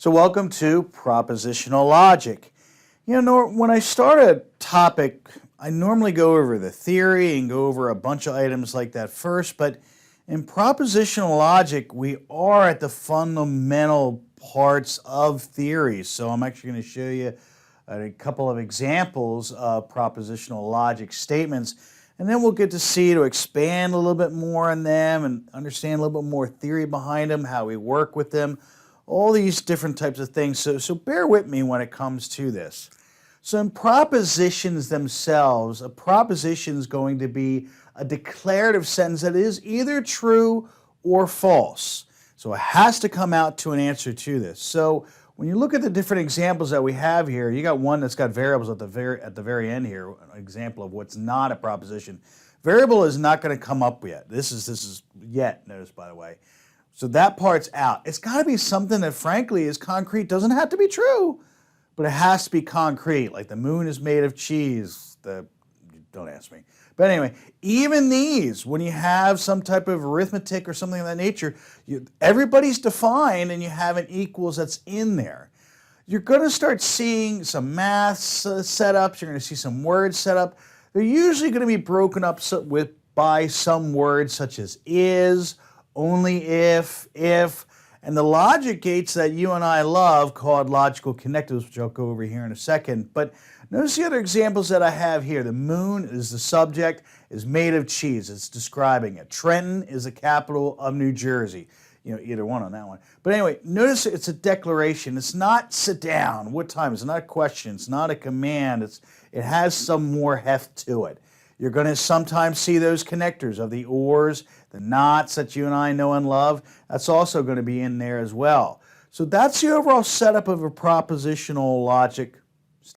So welcome to propositional logic. When I start a topic, I normally go over the theory and go over a bunch of items like that first, but in propositional logic, we are at the fundamental parts of theory. So I'm actually going to show you a couple of examples of propositional logic statements, and then we'll get to expand a little bit more on them and understand a little bit more theory behind them, how we work with them, all these different types of things. So bear with me when it comes to this. So in propositions themselves, a proposition is going to be a declarative sentence that is either true or false. So it has to come out to an answer to this. So when you look at the different examples that we have here, you got one that's got variables at the very end here, an example of what's not a proposition. Variable is not going to come up yet. This is yet, notice by the way. So that part's out. It's got to be something that frankly is concrete. Doesn't have to be true, but it has to be concrete. Like the moon is made of cheese. Don't ask me. But anyway, even these, when you have some type of arithmetic or something of that nature, everybody's defined and you have an equals that's in there. You're going to start seeing some math setups. You're going to see some words set up. They're usually going to be broken up by some words such as is, only if, and the logic gates that you and I love called logical connectives, which I'll go over here in a second. But notice the other examples that I have here. The moon is the subject, is made of cheese. It's describing it. Trenton is the capital of New Jersey. Either one on that one. But anyway, notice it's a declaration. It's not sit down. What time? It's not a question. It's not a command. It has some more heft to it. You're going to sometimes see those connectors of the ors, the nots that you and I know and love. That's also going to be in there as well. So that's the overall setup of a propositional logic